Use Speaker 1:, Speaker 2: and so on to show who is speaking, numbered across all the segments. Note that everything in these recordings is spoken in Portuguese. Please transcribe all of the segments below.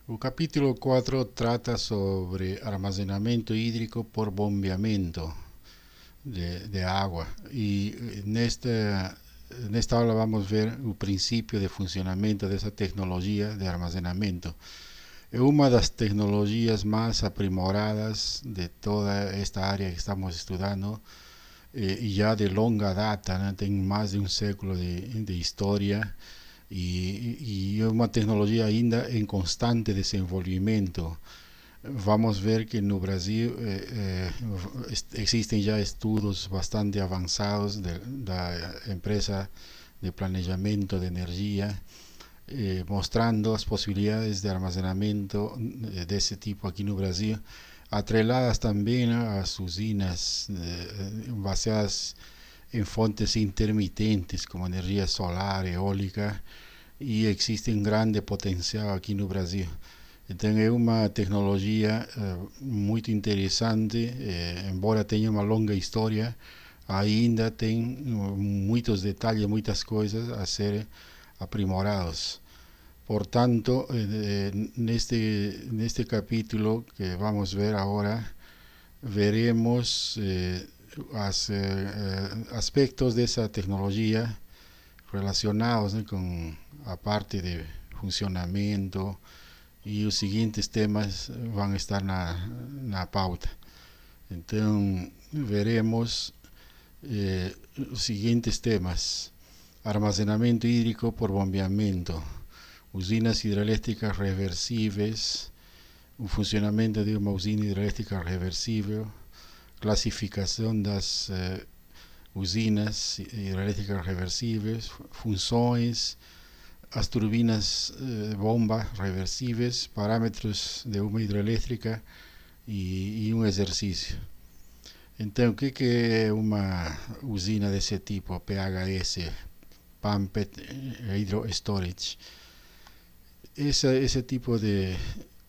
Speaker 1: O capítulo 4 trata sobre armazenamiento hídrico por bombeamiento de agua. Y nesta aula vamos ver o princípio de funcionamento dessa tecnologia de armazenamento. É uma das tecnologias mais aprimoradas de toda esta área que estamos estudando e já de longa data, né? Tem mais de um século de história e é uma tecnologia ainda em constante desenvolvimento. Vamos ver que no Brasil existem já estudos bastante avançados da empresa de planejamento de energia mostrando as possibilidades de armazenamento desse tipo aqui no Brasil, atreladas também às usinas baseadas em fontes intermitentes como energia solar, eólica, e existe um grande potencial aqui no Brasil. Então é uma tecnologia muito interessante, embora tenha uma longa história, ainda tem muitos detalhes, muitas coisas a ser aprimorados. Por tanto, neste capítulo que vamos ver agora, veremos aspectos dessa tecnologia relacionados, né, com a parte de funcionamento, e os seguintes temas vão estar na pauta. Então, veremos os seguintes temas: armazenamento hídrico por bombeamento, usinas hidrelétricas reversíveis, o funcionamento de uma usina hidrelétrica reversível, classificação das usinas hidrelétricas reversíveis, funções, as turbinas bomba reversíveis, parâmetros de uma hidrelétrica e um exercício. Então, o que é uma usina desse tipo, PHS, Pumped Hydro Storage? Esse tipo de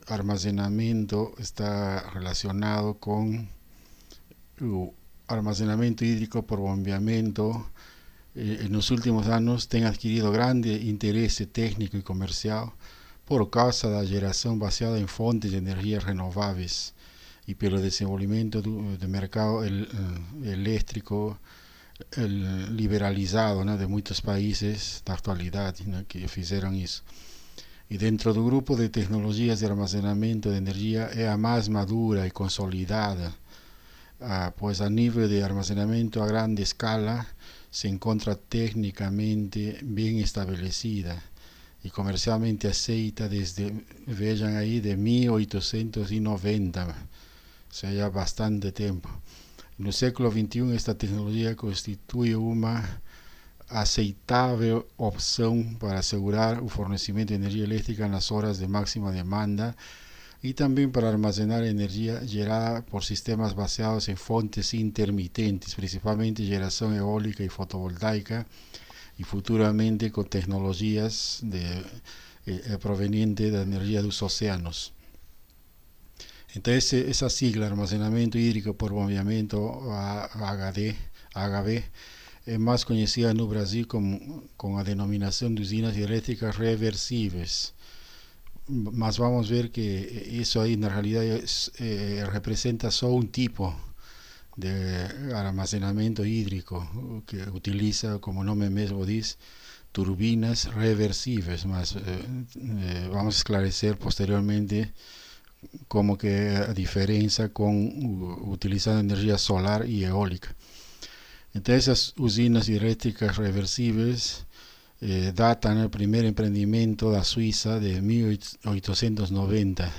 Speaker 1: armazenamento está relacionado com o armazenamento hídrico por bombeamento. Nos últimos anos tem adquirido grande interesse técnico e comercial por causa da geração baseada em fontes de energia renováveis e pelo desenvolvimento do mercado elétrico liberalizado, né, de muitos países da atualidade, né, que fizeram isso. E dentro do grupo de tecnologias de armazenamento de energia é a mais madura e consolidada, pois a nível de armazenamento a grande escala se encontra tecnicamente bem estabelecida e comercialmente aceita desde, vejam aí, de 1890, ou seja, há bastante tempo. No século XXI, esta tecnologia constitui uma aceitável opção para assegurar o fornecimento de energia elétrica nas horas de máxima demanda e também para armazenar energia gerada por sistemas baseados em fontes intermitentes, principalmente geração eólica e fotovoltaica, e futuramente com tecnologias provenientes da energia dos oceanos. Então, essa sigla, armazenamento hídrico por bombeamento, HB, é mais conhecida no Brasil com a denominação de usinas hidrelétricas reversíveis. Mas vamos ver que isso aí na realidade representa só um tipo de armazenamento hídrico que utiliza, como o nome mesmo diz, turbinas reversíveis, mas vamos esclarecer posteriormente como que é a diferença com utilizando energia solar e eólica. Então essas usinas hidrelétricas reversíveis datan el primer emprendimiento da Suíça de 1890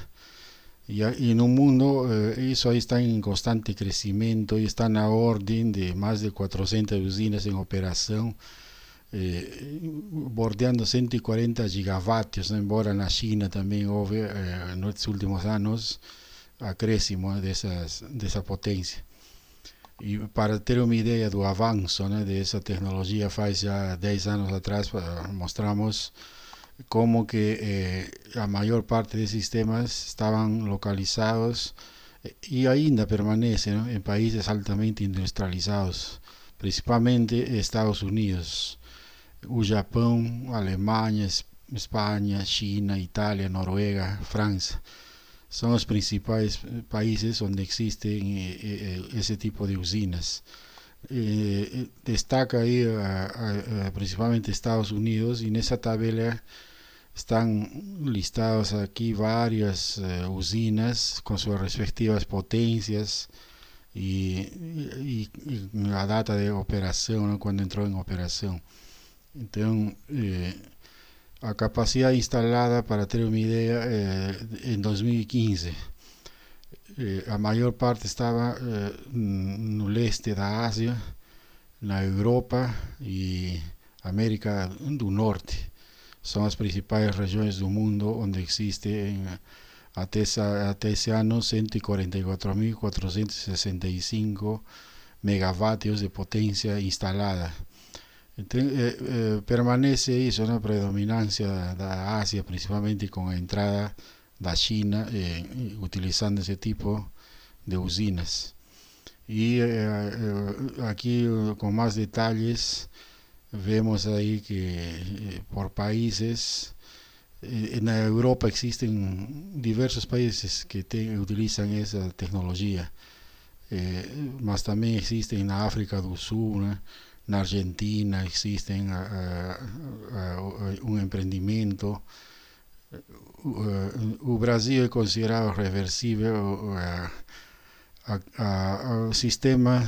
Speaker 1: e no mundo isso aí está em constante crescimento e está na ordem de mais de 400 usinas em operação, bordeando 140 gigawatts, embora na China também houve nos últimos anos acréscimo dessa potência. E para ter uma ideia do avanço, né, dessa tecnologia, faz já 10 anos atrás mostramos como que a maior parte desses sistemas estavam localizados e ainda permanecem, né, em países altamente industrializados, principalmente Estados Unidos, o Japão, Alemanha, España, China, Italia, Noruega, Francia. Son los principales países donde existen ese tipo de usinas. Destaca ahí principalmente Estados Unidos, y en esa tabla están listados aquí varias usinas con sus respectivas potencias y la data de operación, ¿no? Cuando entró en operación. Entonces, la capacidad instalada, para tener una idea, en 2015, la mayor parte estaba en el este de Asia, en Europa y América del Norte. Son las principales regiones del mundo donde existen hasta ese año 144.465 megavatios de potencia instalada. Permanece eso, una predominancia de Asia, principalmente con la entrada de China utilizando ese tipo de usinas. Y aquí con más detalles vemos ahí que por países, en Europa existen diversos países que utilizan esa tecnología, más también existen en África del Sur, ¿no? En Argentina existen un emprendimiento. El Brasil es considerado reversible al sistema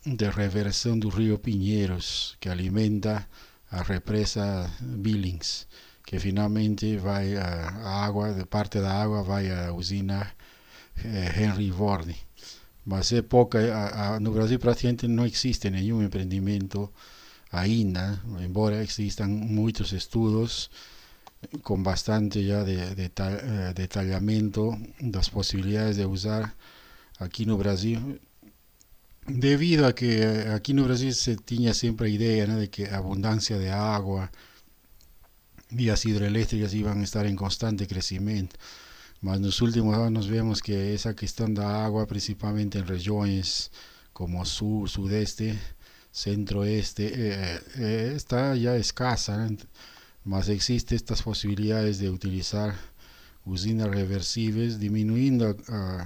Speaker 1: de reversión del río Pinheiros, que alimenta a represa Billings, que finalmente va a agua, de parte da agua vai a usina Henry Ford. Mas no Brasil praticamente não existe nenhum empreendimento ainda, embora existan muitos estudos con bastante ya detallamiento das posibilidades de usar aquí no Brasil, debido a que aquí no Brasil se tenía siempre la idea, ¿no?, de que abundancia de agua, vías hidroeléctricas iban a estar en constante crecimiento. Mas en los últimos años vemos que esa cuestión de agua, principalmente en regiones como sur, sudeste, centro-oeste, está ya escasa, ¿no? Mas existen estas posibilidades de utilizar usinas reversibles, disminuyendo la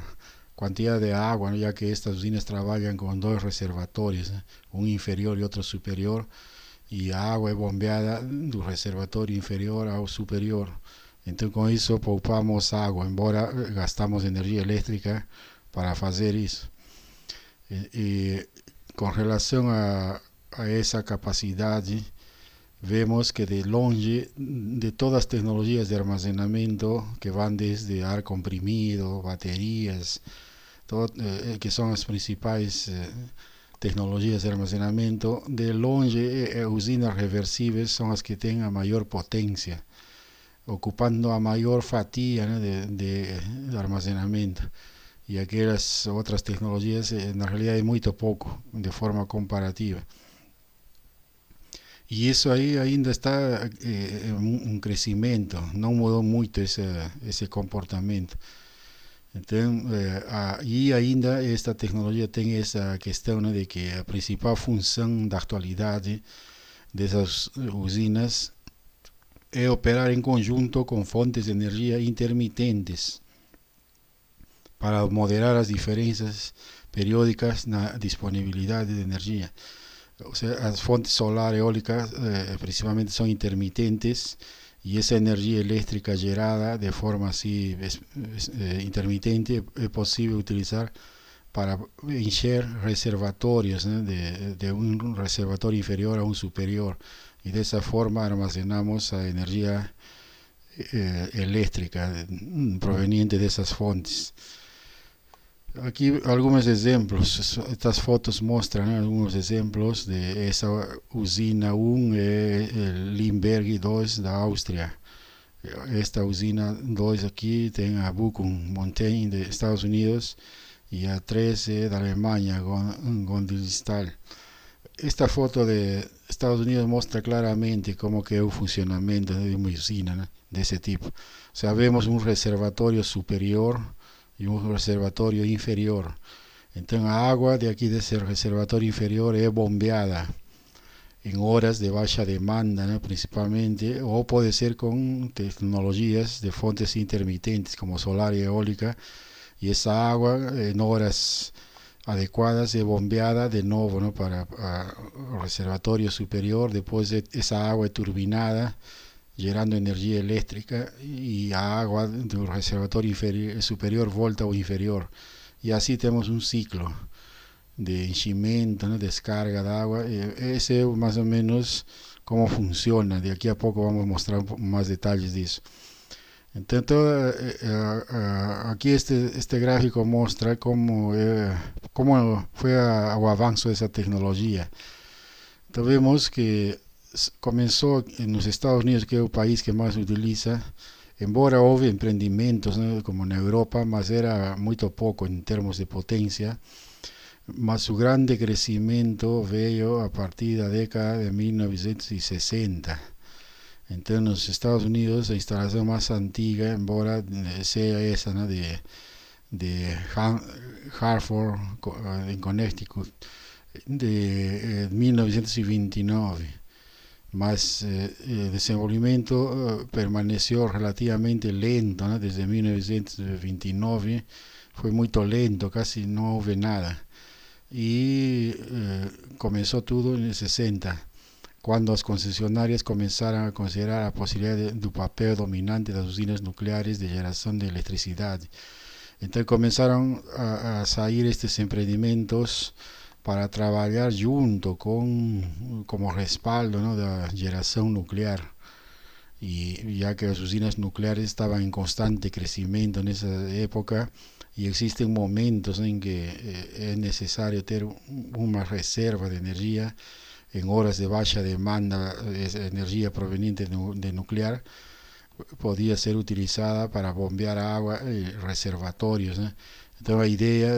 Speaker 1: cantidad de agua, ¿no?, ya que estas usinas trabajan con dos reservatorios, ¿no?, un inferior y otro superior, y la agua es bombeada del reservatorio inferior al superior. Entonces con eso poupamos agua, embora gastamos energía eléctrica para hacer eso. Con relación a esa capacidad, vemos que de longe, de todas las tecnologías de almacenamiento que van desde aire comprimido, baterías, todo, que son las principales tecnologías de almacenamiento, de longe usinas reversibles son las que tienen mayor potencia, ocupando a mayor fatia, ¿no?, de almacenamiento. Y aquellas otras tecnologías en realidad es muy poco de forma comparativa. Y eso ahí ainda está un crecimiento, no mudó mucho ese comportamiento. Entonces, y ainda esta tecnología tiene esa cuestión, ¿no?, de que la principal función de actualidad de esas usinas es operar en conjunto con fuentes de energía intermitentes para moderar las diferencias periódicas en la disponibilidad de energía. O sea, las fuentes solar y eólicas principalmente son intermitentes, y esa energía eléctrica generada de forma así intermitente es posible utilizar para encher reservatorios, ¿no?, de un reservatorio inferior a un superior, y de esa forma almacenamos la energía eléctrica proveniente de esas fuentes. Aquí algunos ejemplos, estas fotos muestran algunos ejemplos de esa usina 1, el Limberg 2 de Austria. Esta usina 2 aquí tiene a Bucum Mountain de Estados Unidos y a 13 de Alemania, Gondelstal. Esta foto de Estados Unidos muestra claramente cómo que es el funcionamiento de una usina, ¿no?, de ese tipo. O sea, vemos un reservatorio superior y un reservatorio inferior. Entonces la agua de aquí de ese reservatorio inferior es bombeada en horas de baja demanda, ¿no? Principalmente, o puede ser con tecnologías de fuentes intermitentes como solar y eólica, y esa agua en horas adecuadas es bombeada de nuevo, ¿no? Para el reservatorio superior, después de esa agua es turbinada generando energía eléctrica y agua del reservatorio superior volta o inferior, y así tenemos un ciclo de enchimento, ¿no? Descarga de agua. Ese es más o menos cómo funciona. De aquí a poco vamos a mostrar más detalles de eso. Entonces, aquí este gráfico muestra cómo fue el avance de esa tecnología. Entonces vemos que comenzó en los Estados Unidos, que es el país que más utiliza, embora hubo emprendimientos, ¿no? Como en Europa, mas era muy poco en términos de potencia. Mas su grande crecimiento veio a partir de la década de 1960. Entonces, en los Estados Unidos, la instalación más antigua, embora sea esa, ¿no? de Hartford, en Connecticut, de 1929. Mas el desenvolvimiento permaneció relativamente lento, ¿no? Desde 1929 fue muy lento, casi no hubo nada. Y comenzó todo en el 60, cuando las concesionarias comenzaron a considerar la posibilidad del papel dominante de las usinas nucleares de generación de electricidad. Entonces comenzaron a salir estos emprendimientos para trabajar junto como respaldo, ¿no? De la generación nuclear, y ya que las usinas nucleares estaban en constante crecimiento en esa época, y existen momentos en que es necesario tener una reserva de energía en horas de baja demanda de energía proveniente de nuclear, podía ser utilizada para bombear agua y reservatorios, ¿no? Entonces la idea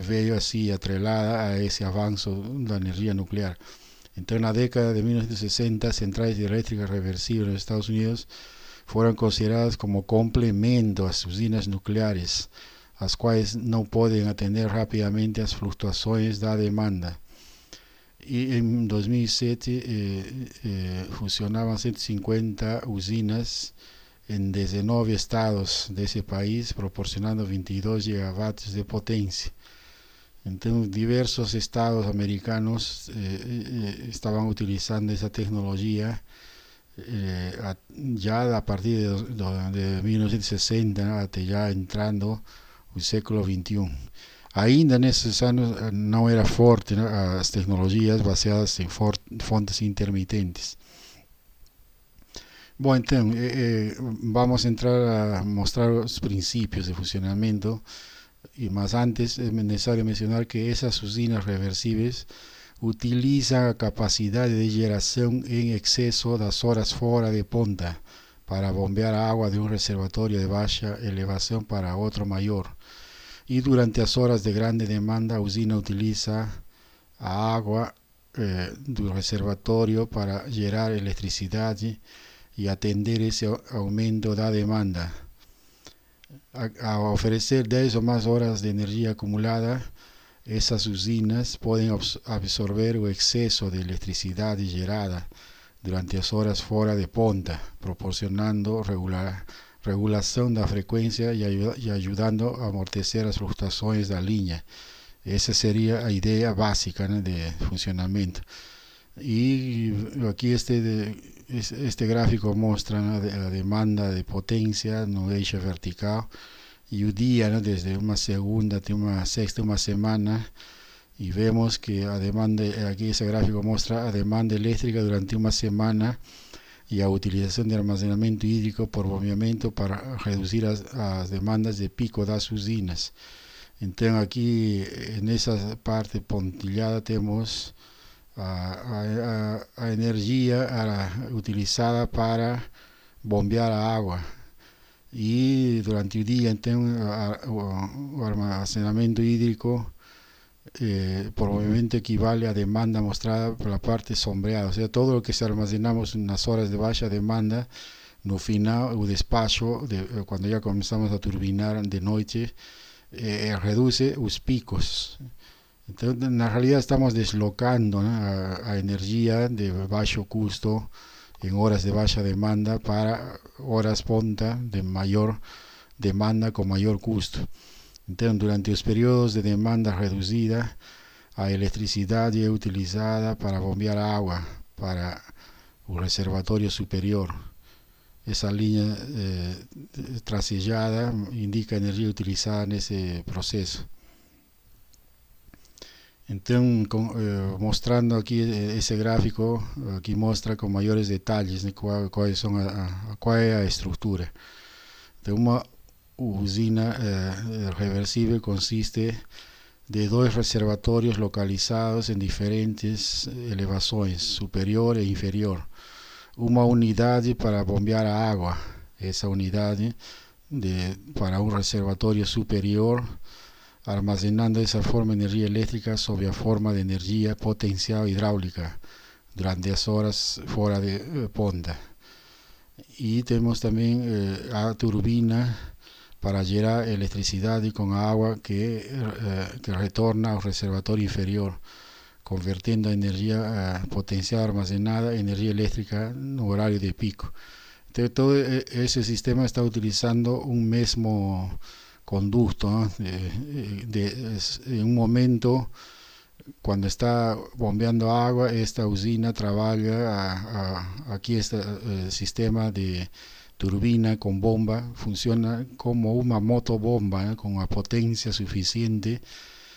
Speaker 1: veio así atrelada a ese avance de la energía nuclear. Entonces en la década de 1960, centrales eléctricas reversibles en los Estados Unidos fueron consideradas como complemento a las usinas nucleares, las cuales no pueden atender rápidamente las fluctuaciones de la demanda. Y en 2007 funcionaban 150 usinas en 19 estados de ese país, proporcionando 22 gigavatios de potencia. Entonces, diversos estados americanos estaban utilizando esa tecnología ya a partir de 1960, ¿no? Hasta ya entrando el siglo XXI. Ainda nesses anos não era forte, né, as tecnologias baseadas em fontes intermitentes. Bom, então, vamos entrar a mostrar os princípios de funcionamento, mas antes é necessário mencionar que essas usinas reversíveis utilizam a capacidade de geração em excesso das horas fora de ponta para bombear a água de um reservatório de baixa elevação para outro maior. Y durante las horas de grande demanda, la usina utiliza agua del reservatorio para generar electricidad y atender ese aumento de la demanda. A ofrecer 10 o más horas de energía acumulada, esas usinas pueden absorber el exceso de electricidad generada durante las horas fuera de ponta, proporcionando regulación de la frecuencia y ayudando a amortecer las fluctuaciones de la línea. Esa sería la idea básica, ¿no? De funcionamiento. Y aquí este gráfico muestra, ¿no? La demanda de potencia en un eje vertical y un día, ¿no? Desde una segunda hasta una sexta, una semana, y vemos que la demanda, aquí ese gráfico muestra la demanda eléctrica durante una semana y a utilización de almacenamiento hídrico por bombeamiento para reducir las demandas de pico de las usinas. Entonces aquí en esa parte puntillada tenemos a energía utilizada para bombear agua, y durante el día entonces el almacenamiento hídrico probablemente equivale a demanda mostrada por la parte sombreada, o sea, todo lo que se almacenamos en las horas de baja demanda, no final o despacho, cuando ya comenzamos a turbinar de noche, reduce los picos. Entonces, en la realidad estamos deslocando, ¿no?, a energía de bajo costo en horas de baja demanda para horas punta de mayor demanda con mayor costo. Entonces, durante los periodos de demanda reducida, a electricidad es utilizada para bombear agua para un reservatorio superior. Esa línea trasellada indica energía utilizada en ese proceso. Entonces, mostrando aquí ese gráfico, aquí muestra con mayores detalles de cuál es la estructura. De una usina reversible consiste de dos reservatorios localizados en diferentes elevaciones, superior e inferior. Una unidad para bombear agua, esa unidad para un reservatorio superior, almacenando de esa forma energía eléctrica sobre la forma de energía potencial hidráulica durante las horas fuera de ponta. Y tenemos también a turbina para generar electricidad con agua que retorna al reservatorio inferior, convirtiendo energía potencial almacenada en energía eléctrica en horario de pico. Entonces, todo ese sistema está utilizando un mismo conducto, ¿no? En un momento, cuando está bombeando agua, esta usina trabaja aquí este sistema de turbina con bomba, funciona como una motobomba, con una potencia suficiente,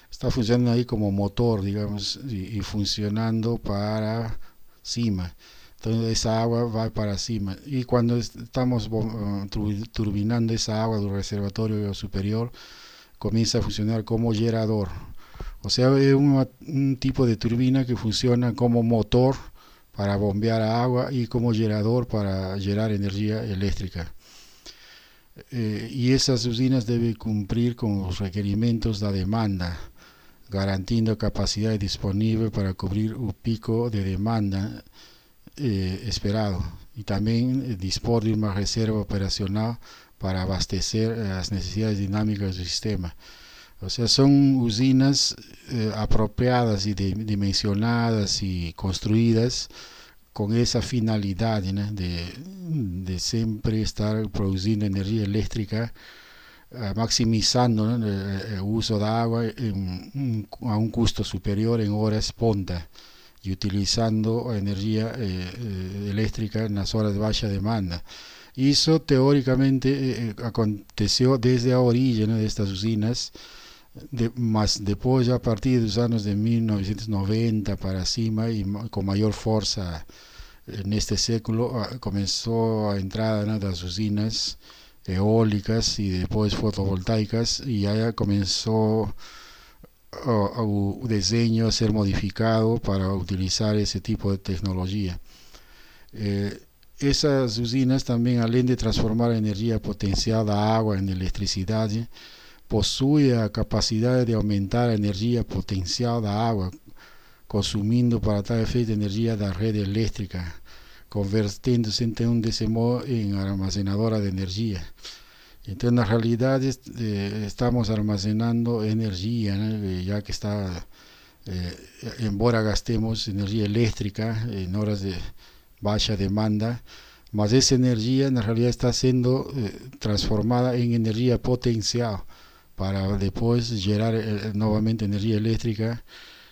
Speaker 1: está funcionando ahí como motor, digamos, y funcionando para cima. Entonces esa agua va para cima, y cuando estamos turbinando esa agua del reservatorio superior, comienza a funcionar como generador. O sea, es un tipo de turbina que funciona como motor para bombear agua y como generador para generar energía eléctrica. Y esas usinas deben cumplir con los requerimientos de la demanda, garantizando capacidad disponible para cubrir un pico de demanda esperado, y también dispone de una reserva operacional para abastecer las necesidades dinámicas del sistema. O sea, son usinas apropiadas y dimensionadas y construidas con esa finalidad, ¿no?, de siempre estar produciendo energía eléctrica, maximizando, ¿no?, el uso de agua a un costo superior en horas punta, y utilizando energía eléctrica en las horas de baja demanda. Y eso teóricamente aconteció desde la orilla, ¿no?, de estas usinas, más después, ya a partir de los años de 1990 para cima y con mayor fuerza en este século, comenzó a entrar, ¿no?, las usinas eólicas y después fotovoltaicas, y ya comenzó el diseño a ser modificado para utilizar ese tipo de tecnología. Esas usinas también, além de transformar energía potencial de agua en electricidad, poseen la capacidad de aumentar la energía potencial de agua, consumiendo para tal efecto energía de la red eléctrica, convirtiéndose de ese modo en almacenadora de energía. Entonces, en la realidad estamos almacenando energía, ¿no?, ya que está, embora gastemos energía eléctrica en horas de baja demanda, mas esa energía en la realidad está siendo transformada en energía potencial para después generar nuevamente energía eléctrica,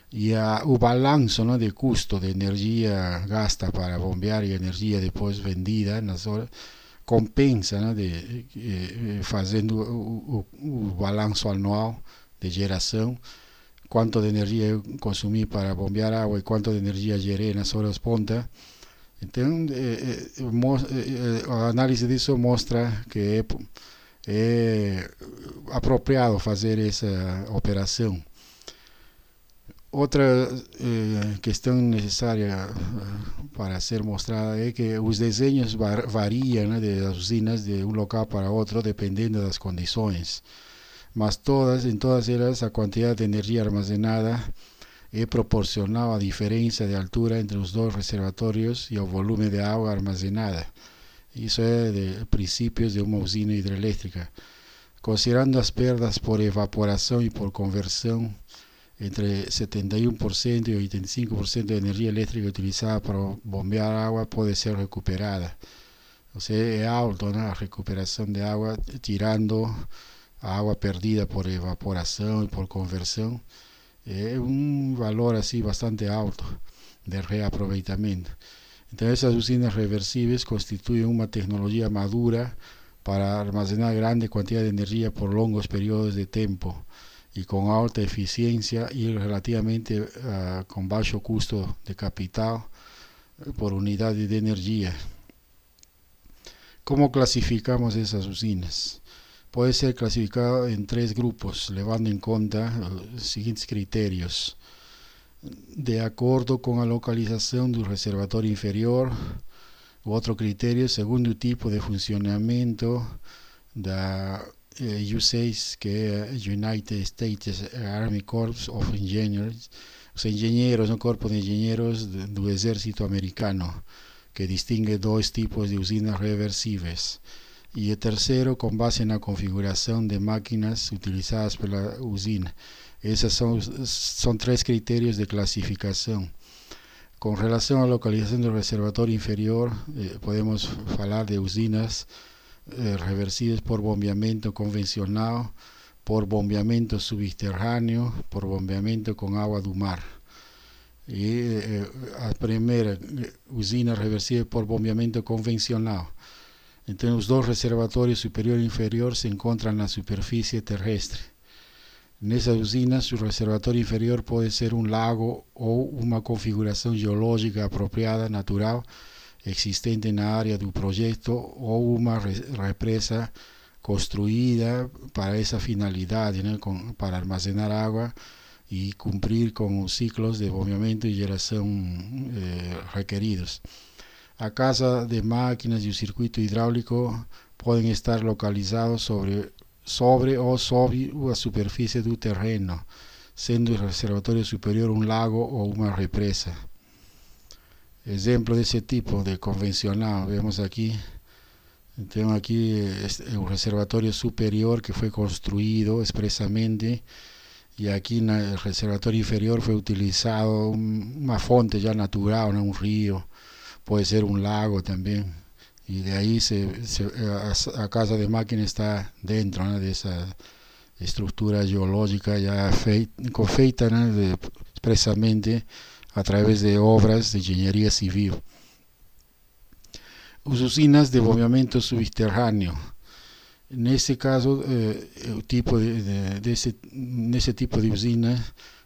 Speaker 1: y el balance, ¿no?, de costo de energía gasta para bombear y energía después vendida en las horas compensa, ¿no?, fazendo o balanço anual de geração, quanto de energia eu consumi para bombear água e quanto de energia gerei nas horas ponta. Então, a análise disso mostra que é apropriado fazer essa operação. Outra questão necessária para ser mostrada é que os desenhos variam, né, das usinas de um local para outro dependendo das condições, mas em todas elas a quantidade de energia armazenada é proporcional à diferença de altura entre os dois reservatórios e ao volume de água armazenada. Isso é de princípios de uma usina hidrelétrica. Considerando as perdas por evaporação e por conversão, entre 71% y 85% de energía eléctrica utilizada para bombear agua puede ser recuperada. O sea, es alto, ¿no?, la recuperación de agua, tirando agua perdida por evaporación y por conversión. Es un valor así bastante alto de reaprovechamiento. Entonces, esas usinas reversibles constituyen una tecnología madura para almacenar grandes cantidades de energía por longos periodos de tiempo y con alta eficiencia y relativamente con bajo costo de capital por unidad de energía. ¿Cómo clasificamos esas usinas? Puede ser clasificado en 3 grupos, llevando en cuenta los siguientes criterios. De acuerdo con la localización del reservatorio inferior. Otro criterio, segundo tipo de funcionamiento da USAID, que es United States Army Corps of Engineers, os engenheiros, un cuerpo de ingenieros del ejército americano, que distingue 2 tipos de usinas reversibles. Y el tercero, con base en la configuración de máquinas utilizadas por la usina. Esos son 3 criterios de clasificación. Con relación a la localización del reservatorio inferior, podemos hablar de usinas reversibles por bombeamiento convencional, por bombeamiento subterráneo, por bombeamiento con agua do mar. Y a primera usina reversible por bombeamiento convencional. Entonces, los 2 reservatorios superior e inferior se encuentran en la superficie terrestre. En esas usinas, su reservatorio inferior puede ser un lago o una configuración geológica apropiada, natural, existente en la área del proyecto, o una represa construida para esa finalidad, ¿no?, para almacenar agua y cumplir con los ciclos de bombeamiento y generación requeridos. A casa de máquinas y el circuito hidráulico pueden estar localizados sobre la superficie del terreno, siendo el reservatorio superior un lago o una represa. Ejemplo de ese tipo de convencional, vemos aquí, tengo aquí un reservatorio superior que fue construido expresamente, y aquí en el reservatorio inferior fue utilizado una fuente ya natural, ¿no?, un río, puede ser un lago también. Y de ahí a casa de máquina está dentro, ¿no?, de esa estructura geológica ya feita, ¿no?, expresamente a través de obras de ingeniería civil. Usinas de bombeamiento subterráneo. En este caso, en ese tipo de usina,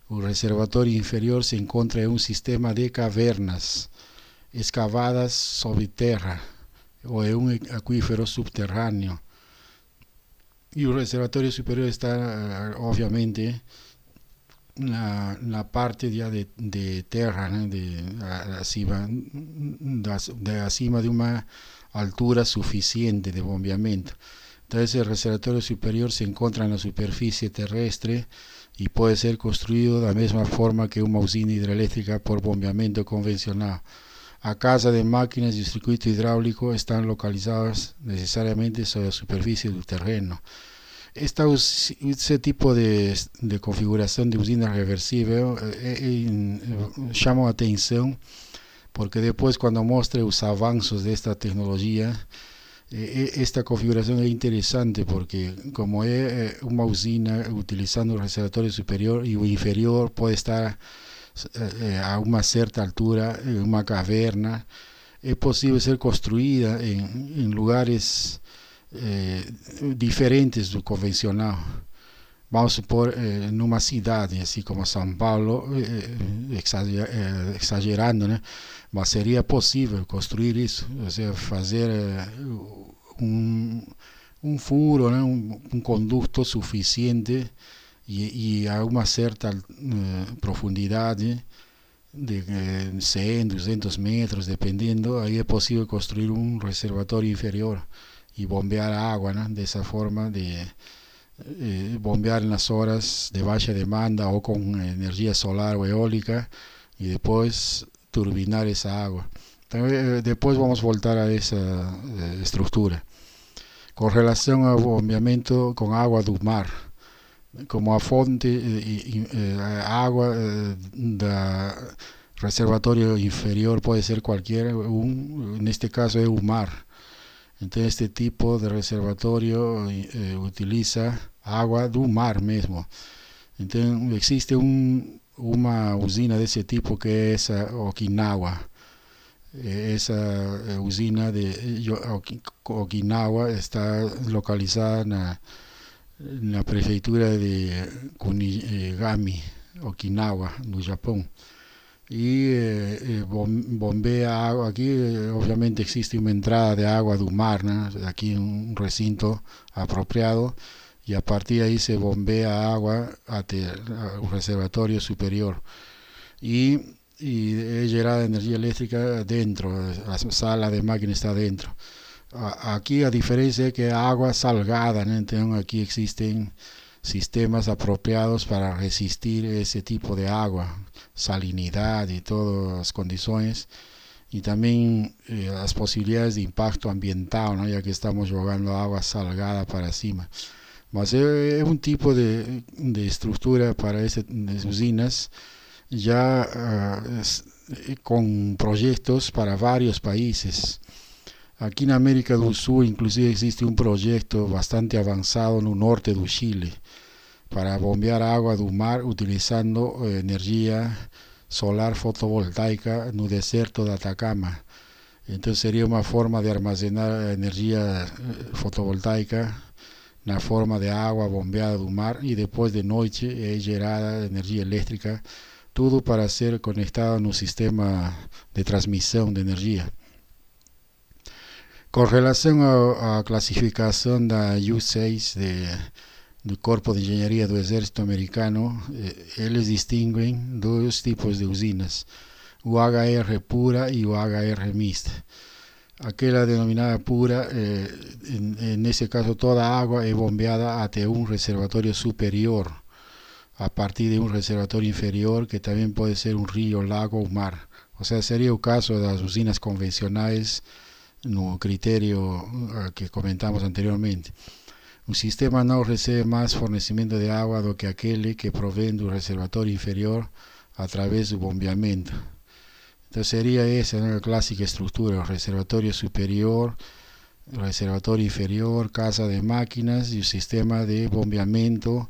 Speaker 1: el reservatorio inferior se encuentra en un sistema de cavernas excavadas sobre tierra o en un acuífero subterráneo, y el reservatorio superior está obviamente en la parte ya de tierra, ¿no?, de acima de una altura suficiente de bombeamiento. Entonces, el reservatorio superior se encuentra en la superficie terrestre y puede ser construido de la misma forma que una usina hidroeléctrica por bombeamiento convencional. A casa de máquinas y circuito hidráulico están localizadas necesariamente sobre la superficie del terreno. Este tipo de configuración de usina reversible llama la atención porque después, cuando muestre los avances de esta tecnología, esta configuración es interesante porque como es una usina utilizando el reservatorio superior y el inferior puede estar a una cierta altura en una caverna, es posible ser construida en lugares diferentes do convencional. Vamos supor, en una ciudad así como São Paulo, exagerando, ¿no?, mas sería posible construir eso, o sea, hacer un furo, ¿no?, un conducto suficiente y a una cierta profundidad, de 100, 200 metros, dependiendo. Ahí es posible construir un reservatorio inferior y bombear agua, ¿no?, de esa forma, de bombear en las horas de baja demanda o con energía solar o eólica, y después turbinar esa agua. Entonces, después vamos a voltar a esa estructura. Con relación al bombeamiento con agua do mar, como a fonte água da reservatório inferior pode ser qualquer neste caso é o mar. Então este tipo de reservatório utiliza água do mar mesmo. Então existe uma usina desse tipo que é essa Okinawa. Essa usina de Okinawa está localizada na prefeitura de Kunigami, Okinawa, no Japão. E bombeia água aqui, obviamente existe uma entrada de água do mar, né? Aqui um recinto apropriado, e a partir daí se bombeia água até o reservatório superior. E é gerada energia elétrica dentro, a sala de máquina está dentro. Aqui a diferença é que é água salgada, né? Então aqui existem sistemas apropiados para resistir esse tipo de água, salinidade e todas as condições, e também as possibilidades de impacto ambiental, né? Já que estamos jogando água salgada para cima. Mas é um tipo de estrutura para essas usinas já com projetos para vários países. Aqui na América do Sul, inclusive, existe um projeto bastante avançado no norte do Chile para bombear água do mar utilizando energia solar fotovoltaica no deserto de Atacama. Então seria uma forma de armazenar energia fotovoltaica na forma de água bombeada do mar e depois de noite é gerada energia elétrica, tudo para ser conectado no sistema de transmissão de energia. Com relação à classificação da U6 do Corpo de Engenharia do Exército Americano, eles distinguem dois tipos de usinas, o HR pura e o HR mista. Aquela denominada pura, nesse caso toda a água é bombeada até um reservatório superior, a partir de um reservatório inferior, que também pode ser um rio, lago ou mar. Ou seja, seria o caso das usinas convencionais no critério que comentamos anteriormente. O sistema não recebe mais fornecimento de água do que aquele que provém do reservatório inferior através do bombeamento. Então seria essa, né, a clássica estrutura: o reservatório superior, o reservatório inferior, casa de máquinas e o sistema de bombeamento,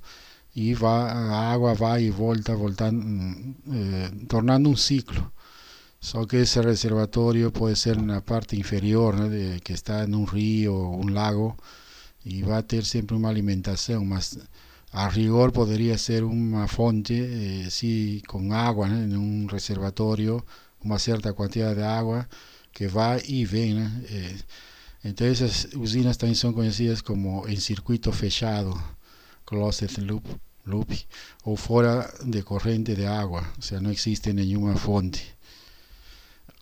Speaker 1: e a água vai e volta, tornando um ciclo. Só que esse reservatório pode ser na parte inferior, né, que está em um rio ou um lago, e vai ter sempre uma alimentação, mas a rigor poderia ser uma fonte, com água, né, em um reservatório, uma certa quantidade de água que vai e vem, né? Então essas usinas também são conhecidas como em circuito fechado, closed loop, ou fora de corrente de água, ou seja, não existe nenhuma fonte.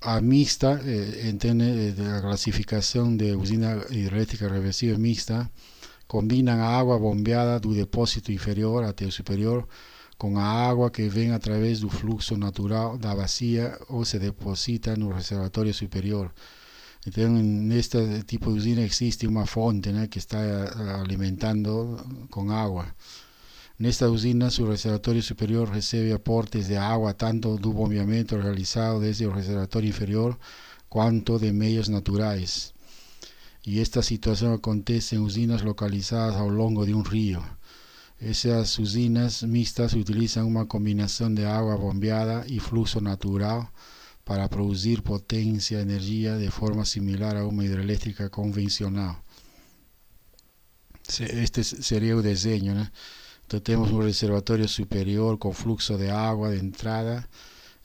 Speaker 1: A mixta, entende, a classificação de usina hidrelétrica reversível mixta, combinam a água bombeada do depósito inferior até o superior com a água que vem através do fluxo natural da bacia ou se deposita no reservatório superior. Então, neste tipo de usina existe uma fonte, né, que está alimentando com água. Nesta usina, o reservatório superior recebe aportes de água tanto do bombeamento realizado desde o reservatório inferior quanto de meios naturais. E esta situação acontece em usinas localizadas ao longo de um rio. Essas usinas mixtas utilizam uma combinação de água bombeada e fluxo natural para produzir potência e energia de forma similar a uma hidrelétrica convencional. Este seria o desenho, né? Então temos um reservatório superior com fluxo de água de entrada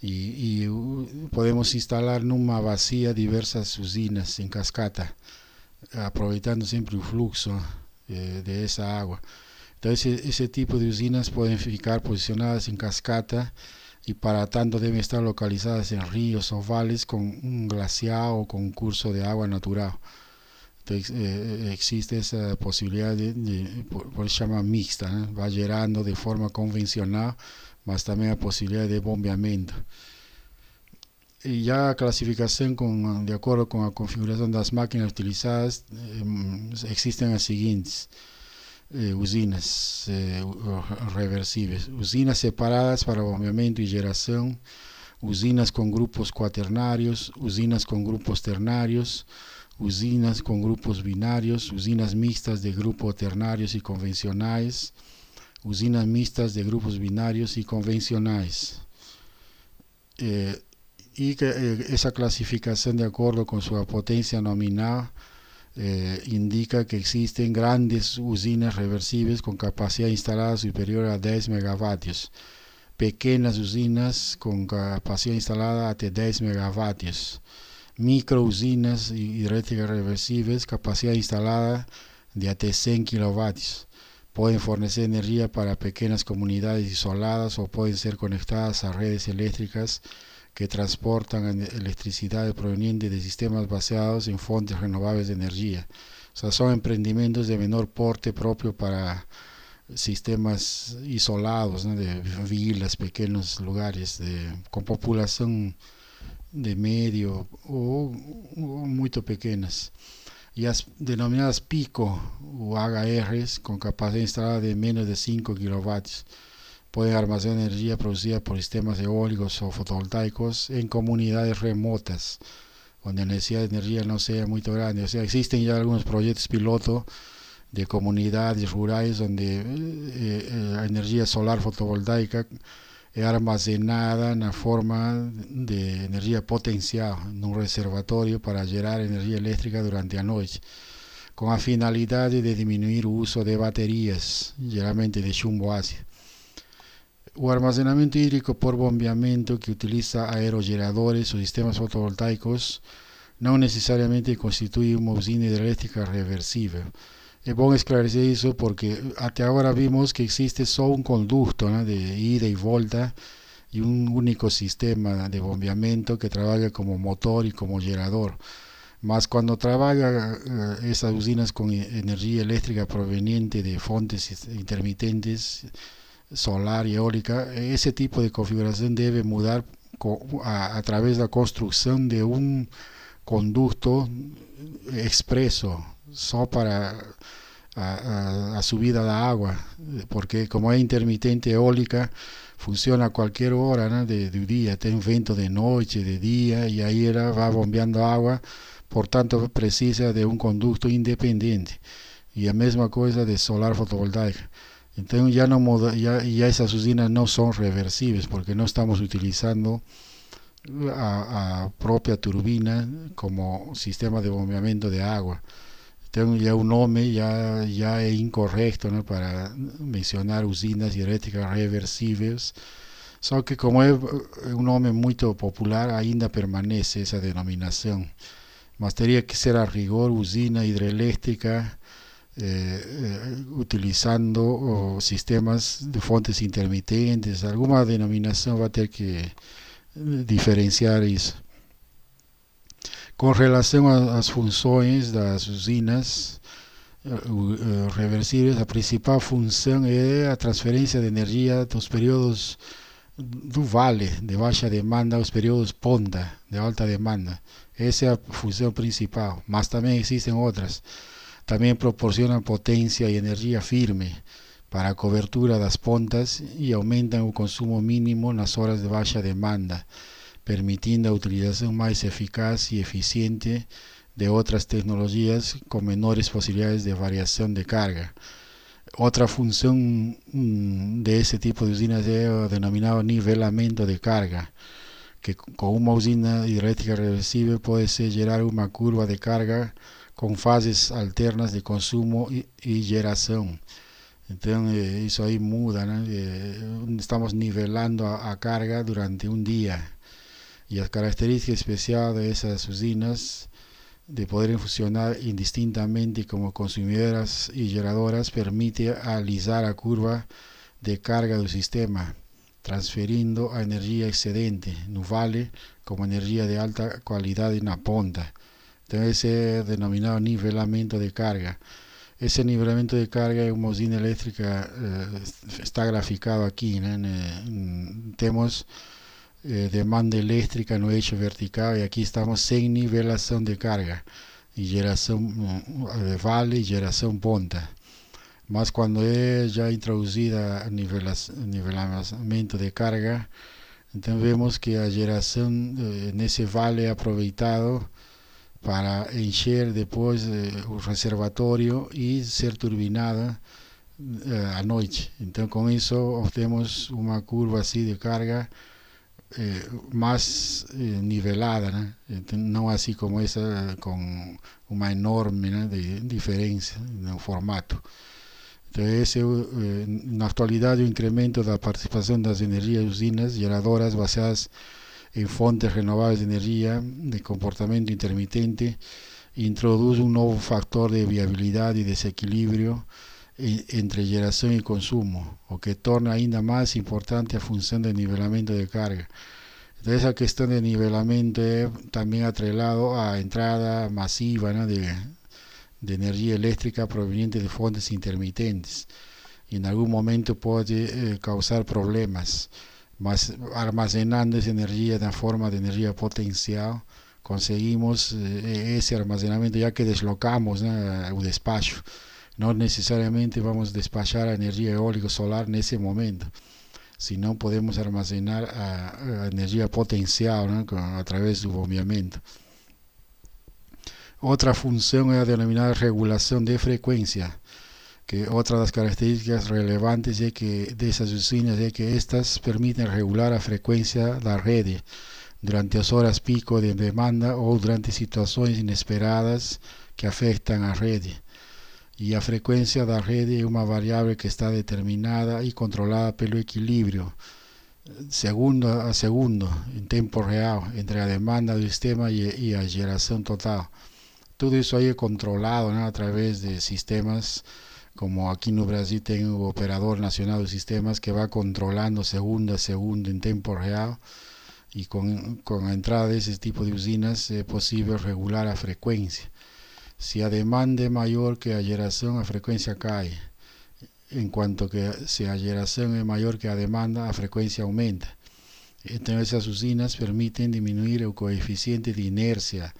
Speaker 1: e podemos instalar numa bacia diversas usinas em cascata, aproveitando sempre o fluxo de essa água. Então esse tipo de usinas podem ficar posicionadas em cascata e para tanto devem estar localizadas em rios ou vales com um glacial ou com um curso de água natural. Então existe essa possibilidade por isso chama mixta, né? Vai gerando de forma convencional, mas também a possibilidade de bombeamento. E já a classificação de acordo com a configuração das máquinas utilizadas existem as seguintes. usinas reversíveis, usinas separadas para bombeamento e geração, usinas com grupos quaternários, usinas com grupos ternários, usinas com grupos binários, usinas mistas de grupos ternários e convencionais, usinas mistas de grupos binários e convencionais. Y que esa clasificación, de acuerdo con su potencia nominal, indica que existen grandes usinas reversibles con capacidad instalada superior a 10 megavatios, pequeñas usinas con capacidad instalada hasta 10 megavatios, micro usinas hidroeléctricas reversibles, capacidad instalada de hasta 100 kilovatios. Pueden fornecer energía para pequeñas comunidades isoladas o pueden ser conectadas a redes eléctricas que transportan electricidad proveniente de sistemas basados en fuentes renovables de energía. O sea, son emprendimientos de menor porte propio para sistemas isolados, ¿no? De vilas, pequeños lugares con población de medio o muy pequeñas. Y las denominadas pico o HRs con capacidad instalada de menos de 5 kilovatios pueden almacenar energía producida por sistemas eólicos o fotovoltaicos en comunidades remotas donde la necesidad de energía no sea muy grande. O sea, existen ya algunos proyectos piloto de comunidades rurales donde la energía solar fotovoltaica es almacenada en la forma de energía potencial en un reservatorio para generar energía eléctrica durante la noche, con la finalidad de disminuir el uso de baterías, generalmente de chumbo ácido. O almacenamiento hídrico por bombeamiento, que utiliza aerogeneradores o sistemas fotovoltaicos, no necesariamente constituye una usina hidroeléctrica reversible. Es bueno esclarecer eso porque hasta ahora vimos que existe solo un conducto, ¿no?, de ida y vuelta y un único sistema de bombeamiento que trabaja como motor y como generador. Mas cuando trabaja esas usinas con energía eléctrica proveniente de fuentes intermitentes, solar y eólica, ese tipo de configuración debe mudar a través de la construcción de un conducto expreso solo para a subida de agua, porque como es intermitente eólica, funciona a cualquier hora, ¿no?, de día, tiene un viento de noche, de día, y ahí va bombeando agua, por tanto precisa de un conducto independiente. Y la misma cosa de solar fotovoltaica. Entonces ya esas usinas no son reversibles porque no estamos utilizando a propia turbina como sistema de bombeamiento de agua. Entonces ya un nombre ya es incorrecto, ¿no?, para mencionar usinas hidroeléctricas reversibles. Só que como es un nombre muy popular, ainda permanece esa denominación. Mas teria que ser a rigor usina hidroeléctrica utilizando sistemas de fuentes intermitentes. Alguna denominación va a tener que diferenciar eso. Com relação às funções das usinas reversíveis, a principal função é a transferência de energia dos períodos do vale de baixa demanda aos períodos ponta de alta demanda. Essa é a função principal, mas também existem outras. Também proporcionam potência e energia firme para a cobertura das pontas e aumentam o consumo mínimo nas horas de baixa demanda, permitindo a utilização mais eficaz e eficiente de outras tecnologias com menores possibilidades de variação de carga. Outra função desse tipo de usinas é o denominado nivelamento de carga, que com uma usina hidroeléctrica reversível pode-se gerar uma curva de carga com fases alternas de consumo e geração. Então isso aí muda, né? Estamos nivelando a carga durante um dia. Y las características especiales de esas usinas de poder funcionar indistintamente como consumidoras y generadoras permite alisar la curva de carga del sistema, transferiendo a energía excedente no vale como energía de alta calidad en la ponta. Entonces ese es denominado nivelamiento de carga. Ese nivelamiento de carga en una usina eléctrica está graficado aquí, ¿no? Tenemos demanda eléctrica no eixo vertical y aquí estamos sin nivelación de carga y generación de vale y generación ponta. Más cuando es ya introducida a nivelamiento de carga, entonces vemos que la generación en ese vale aproveitado para encher después un reservatorio y ser turbinada a noche. Entonces con eso obtenemos una curva así de carga más nivelada, ¿no? Entonces, no así como esa con una enorme, ¿no?, de diferencia en el formato. Entonces, na actualidade, o incremento da participação das energias usinas geradoras baseadas em fontes renováveis de energia de comportamento intermitente introduz um novo fator de viabilidade e desequilíbrio entre geração e consumo, o que torna ainda mais importante a função de nivelamento de carga. Entonces, esa questão de nivelamento é também atrelado à entrada masiva, ¿no?, de energía eléctrica proveniente de fuentes intermitentes, y en algún momento puede causar problemas, mas almacenando esa energía en forma de energía potencial conseguimos ese almacenamiento, ya que deslocamos, ¿no?, el despacho. No necesariamente vamos a despachar a energía eólica solar en ese momento, sino podemos almacenar a energía potencial, ¿no?, a través del bombeamiento. Otra función es la denominada regulación de frecuencia, que otra de las características relevantes es que de esas usinas es que estas permiten regular la frecuencia de la red durante las horas pico de demanda o durante situaciones inesperadas que afectan a la red. Y la frecuencia de la red es una variable que está determinada y controlada por el equilibrio segundo a segundo en tiempo real entre la demanda del sistema y la generación total. Todo eso ahí es controlado, ¿no?, a través de sistemas, como aquí en Brasil tengo el Operador Nacional de Sistemas que va controlando segundo a segundo en tiempo real, y con la entrada de ese tipo de usinas es posible regular la frecuencia. Si la demanda es mayor que la generación, la frecuencia cae. En cuanto que si la generación es mayor que la demanda, la frecuencia aumenta. Entonces esas usinas permiten disminuir el coeficiente de inercia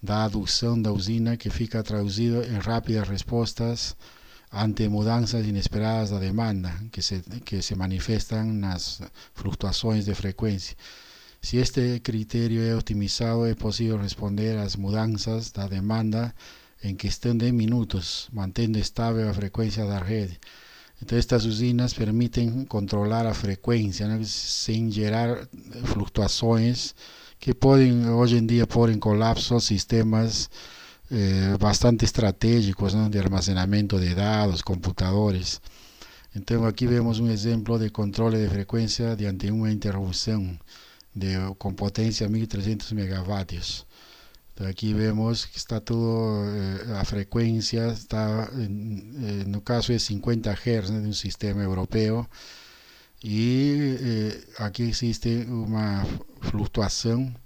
Speaker 1: da aducción da usina, que fica traducido en rápidas respuestas ante mudanzas inesperadas de demanda que se manifiestan en las fluctuaciones de frecuencia. Si este criterio es optimizado, es posible responder a las mudanzas de demanda en cuestión de minutos, manteniendo estable la frecuencia de la red. Entonces estas usinas permiten controlar la frecuencia, ¿no?, sin generar fluctuaciones que pueden hoy en día poner en colapso sistemas bastante estratégicos, ¿no?, de almacenamiento de datos, computadores. Entonces aquí vemos un ejemplo de control de frecuencia mediante una interrupción con potencia 1300 megavatios. Entonces aquí vemos que está todo, la frecuencia está, en el caso de 50 Hz, ¿no?, de un sistema europeo, y aquí existe una fluctuación,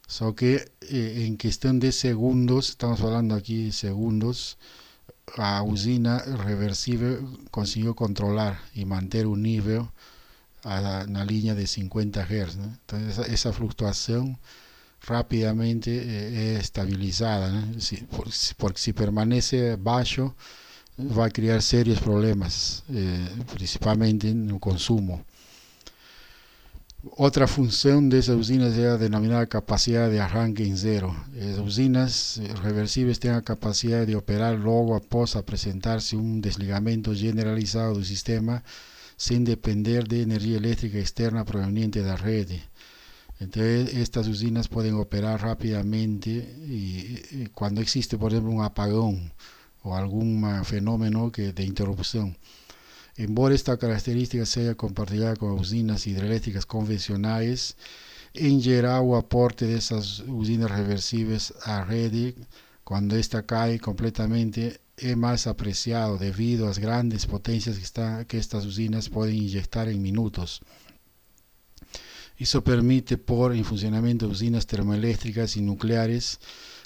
Speaker 1: solo que en cuestión de segundos, estamos hablando aquí de segundos, la usina reversible consiguió controlar y mantener un nivel a la línea de 50 Hz, ¿no? Entonces esa fluctuación rápidamente es estabilizada, ¿no? Porque si permanece bajo va a crear serios problemas, principalmente en el consumo. Otra función de esas usinas es la denominada capacidad de arranque en cero. Las usinas reversibles tienen la capacidad de operar luego após presentarse un desligamiento generalizado del sistema sin depender de energía eléctrica externa proveniente de la red. Entonces estas usinas pueden operar rápidamente y cuando existe, por ejemplo, un apagón o algún fenómeno de interrupción. Embora esta característica sea compartida con usinas hidroeléctricas convencionales, en general el aporte de esas usinas reversibles a red, cuando ésta cae completamente, es más apreciado debido a las grandes potencias que estas usinas pueden inyectar en minutos. Eso permite poner en funcionamiento usinas termoeléctricas y nucleares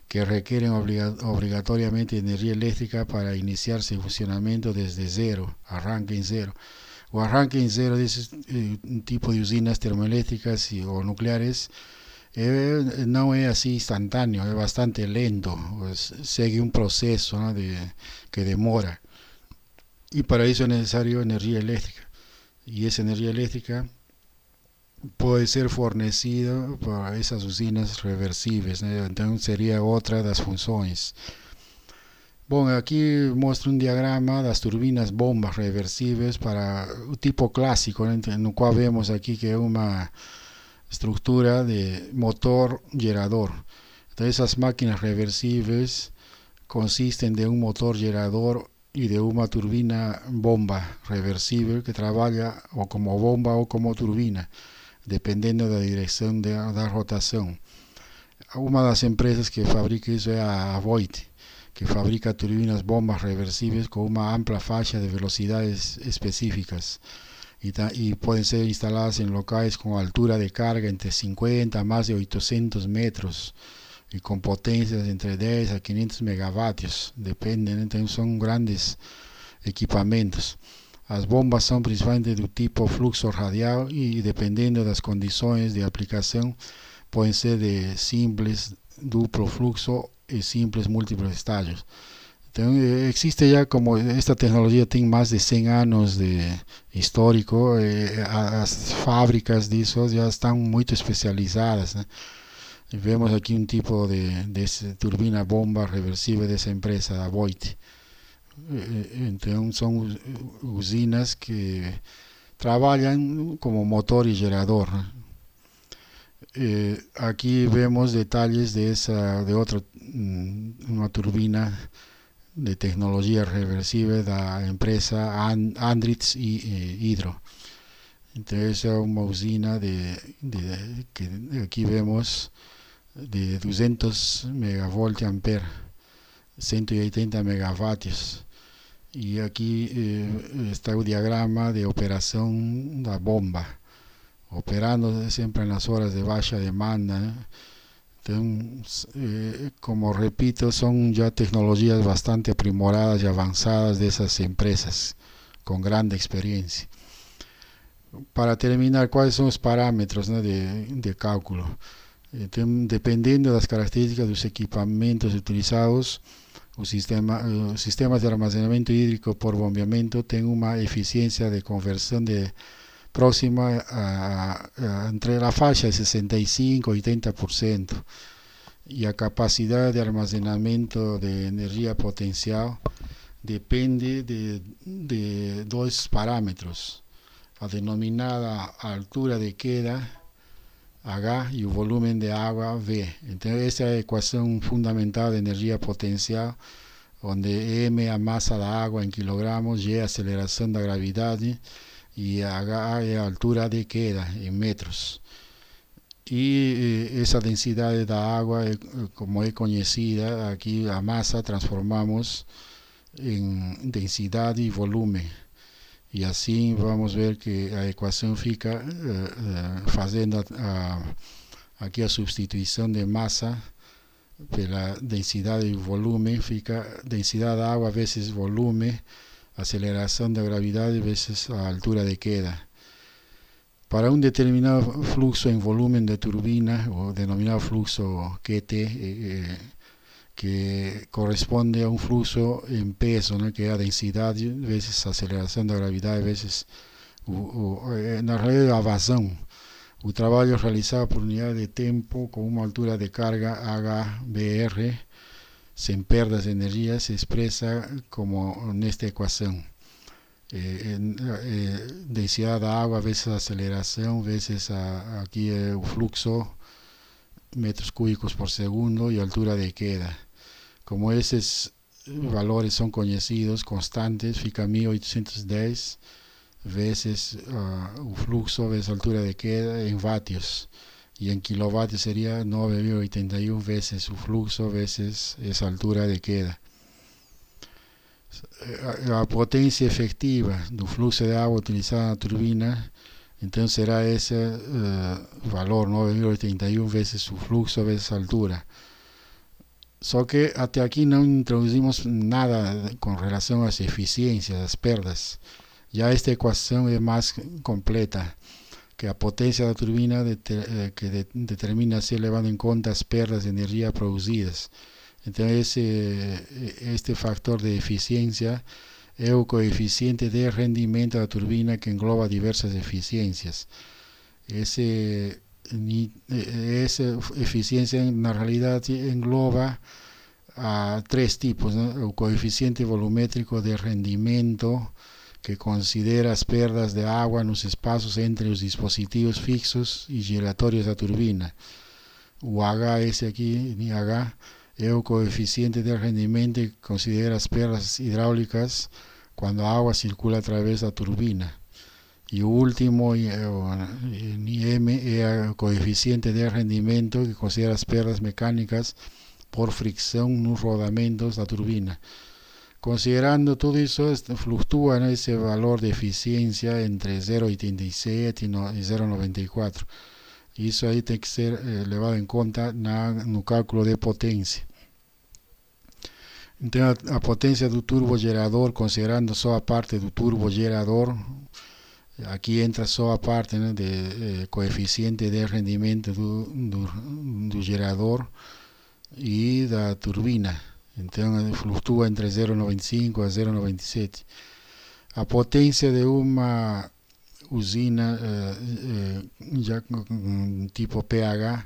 Speaker 1: que requieren obligatoriamente energía eléctrica para iniciar su funcionamiento desde cero, arranque en cero. O arranque en cero de ese tipo de usinas termoeléctricas o nucleares no es así instantáneo, es bastante lento, sigue un proceso, ¿no?, que demora. y para eso es necesario energía eléctrica. Y esa energía eléctrica puede ser fornecida por esas usinas reversibles, né? Então seria outra das funções. Bom, aqui mostra um diagrama das turbinas bombas reversíveis para o tipo clássico, né? No qual vemos aqui que é uma estrutura de motor gerador. Então essas máquinas reversíveis consistem de um motor gerador e de uma turbina bomba reversível que trabalha ou como bomba ou como turbina, dependendo da direção da rotação. Uma das empresas que fabrica isso é a Voith, que fabrica turbinas bombas reversíveis com uma ampla faixa de velocidades específicas e podem ser instaladas em locais com altura de carga entre 50 a mais de 800 metros e com potências entre 10 a 500 megawatts, dependem, então são grandes equipamentos. As bombas são principalmente do tipo fluxo radial e, dependendo das condições de aplicação, podem ser de simples duplo fluxo e simples múltiplos estágios. Então, existe já, como esta tecnologia tem mais de 100 anos de histórico, as fábricas disso já estão muito especializadas, né? Vemos aqui um tipo de turbina bomba reversível dessa empresa, a Voith. Então são usinas que trabalham como motor e gerador, né? Aqui vemos detalhes de outra, uma turbina de tecnologia reversível da empresa Andritz e Hydro. Então essa é uma usina que aqui vemos de 200 megavolt ampere, 180 megawatts. E aqui está o diagrama de operação da bomba, operando sempre nas horas de baixa demanda, né? Então, como repito, são já tecnologias bastante aprimoradas e avançadas dessas empresas, com grande experiência. Para terminar, quais são os parâmetros, né, de cálculo? Então, dependendo das características dos equipamentos utilizados, os sistemas de armazenamento hídrico por bombeamento têm uma eficiência de conversão próxima entre a faixa de 65% e 80%, e a capacidade de armazenamento de energia potencial depende de dois parâmetros: a denominada altura de queda, H, e o volume de água, V. Então essa é a equação fundamental de energia potencial, onde M é a massa da água em quilogramos, G é a aceleração da gravidade e H é a altura de queda em metros. E essa densidade da água, como é conhecida, aqui a massa transformamos em densidade e volume. E assim vamos ver que a equação fica fazendo aqui a substituição de massa pela densidade e volume, fica densidade da água vezes volume, aceleração da gravidade vezes a altura de queda. Para um determinado fluxo em volume de turbina, o denominado fluxo QT, que corresponde a um fluxo em peso, né, que é a densidade vezes a aceleração da gravidade vezes na realidade a vazão. O trabalho realizado por unidade de tempo com uma altura de carga HBR sem perdas de energia se expressa como nesta equação: densidade da água vezes a aceleração vezes aqui é o fluxo, metros cúbicos por segundo, e altura de queda. Como esses valores são conhecidos, constantes, fica 1810 vezes o fluxo vezes a altura de queda em vatios, e em quilowatts seria 9,81 vezes o fluxo vezes essa altura de queda. A potência efetiva do fluxo de água utilizada na turbina, então será esse valor, 9,81 vezes o fluxo vezes a altura. Só que até aqui não introduzimos nada com relação às eficiências, às perdas. Já esta equação é mais completa, que a potência da turbina que determina ser levando em conta as perdas de energia produzidas. Então este factor de eficiência é o coeficiente de rendimento da turbina que engloba diversas eficiências. Essa eficiência na realidade engloba a três tipos, ¿no? O coeficiente volumétrico de rendimento, que considera as perdas de água nos espaços entre os dispositivos fixos e giratórios da turbina. O H, esse aqui, H, é o coeficiente de rendimento que considera as perdas hidráulicas quando a água circula através da turbina. E o último, M, é o coeficiente de rendimento que considera as perdas mecânicas por fricção nos rodamentos da turbina. Considerando tudo isso, fluctúa esse valor de eficiência entre 0,87 e 0,94. Isso aí tem que ser levado em conta no cálculo de potência. Então, a potência do turbogerador, considerando só a parte do turbogerador, aqui entra só a parte, né, de coeficiente de rendimento do gerador e da turbina. Então fluctua entre 0,95 a 0,97. A potência de uma usina já tipo PCH,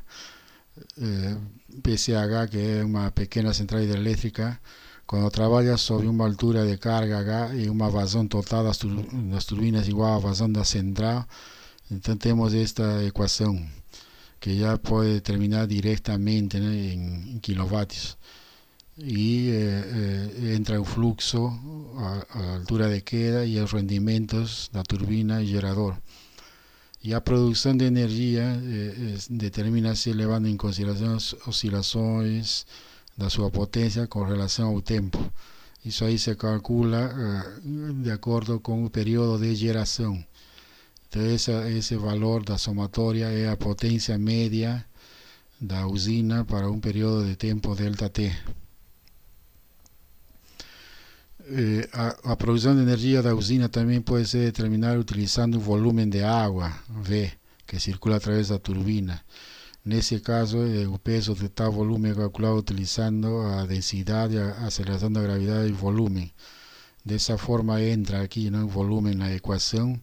Speaker 1: que é uma pequena central hidrelétrica, quando trabalha sob uma altura de carga H e uma vazão total das turbinas igual à vazão da central, então temos esta equação que já pode determinar diretamente, né, em quilowatts. E entra o fluxo, a altura de queda e os rendimentos da turbina e gerador. E a produção de energia determina-se levando em consideração as oscilações da sua potência com relação ao tempo. Isso aí se calcula de acordo com o período de geração. Então esse valor da somatória é a potência média da usina para um período de tempo ΔT. A produção de energia da usina também pode ser determinada utilizando o volume de água, V, que circula através da turbina. Nesse caso, o peso de tal volume é calculado utilizando a densidade, a aceleração da gravidade e o volume. Dessa forma entra aqui, né, o volume na equação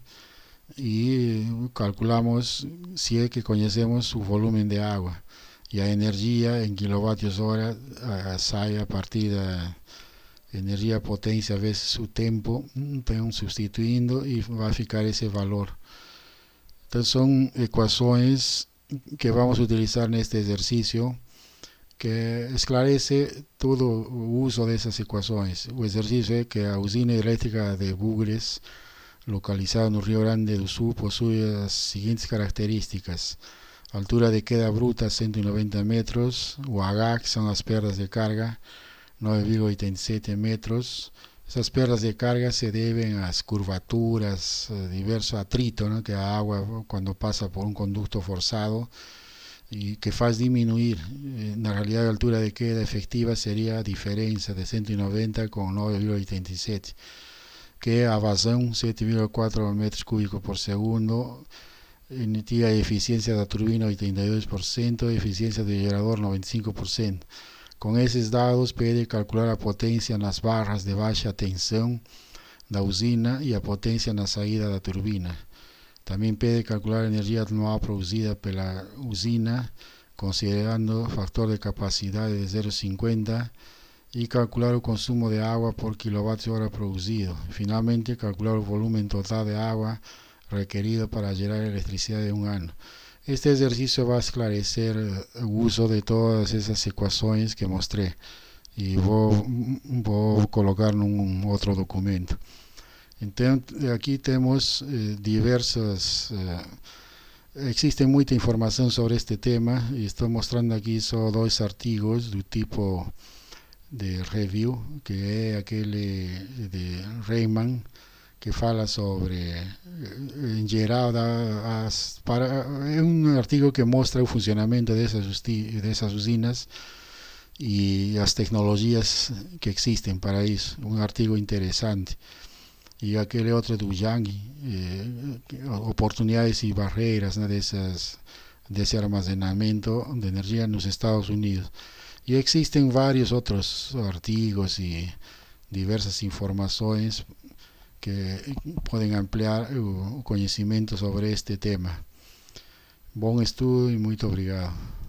Speaker 1: e calculamos se é que conhecemos o volume de água. E a energia em kWh sai a partir da energia potência vezes o tempo, então substituindo e vai ficar esse valor. Então são equações que vamos utilizar neste exercício, que esclarece todo o uso dessas equações. O exercício é que a usina elétrica de Bugres, localizada no Rio Grande do Sul, possui as seguintes características: altura de queda bruta 190 metros, o H, que são as perdas de carga, 9,87 metros. Essas perdas de carga se devem às curvaturas, diverso atrito, ¿no?, que a água, quando passa por um conduto forçado, e que faz diminuir. Na realidade, a altura de queda efectiva seria a diferença de 190 com 9,87, que é a vazão, 7,4 metros cúbicos por segundo, a eficiência da turbina 82%, a eficiência do gerador 95%. Com esses dados, pode calcular a potência nas barras de baixa tensão da usina e a potência na saída da turbina. Também pode calcular a energia anual produzida pela usina, considerando o fator de capacidade de 0,50, e calcular o consumo de água por kWh produzido. Finalmente, calcular o volume total de água requerido para gerar eletricidade de um ano. Este exercício vai esclarecer o uso de todas essas equações que mostrei e vou colocar num outro documento. Então, aqui temos existe muita informação sobre este tema e estou mostrando aqui só 2 artigos do tipo de review, que é aquele de Reimann, que fala sobre, em geral, é um artigo que mostra o funcionamento dessas usinas e as tecnologias que existem para isso. Um artigo interessante. E aquele outro do Yang, oportunidades e barreiras, né, desse armazenamento de energia nos Estados Unidos. E existem vários outros artigos e diversas informações que podem ampliar o conhecimento sobre este tema. Bom estudo e muito obrigado.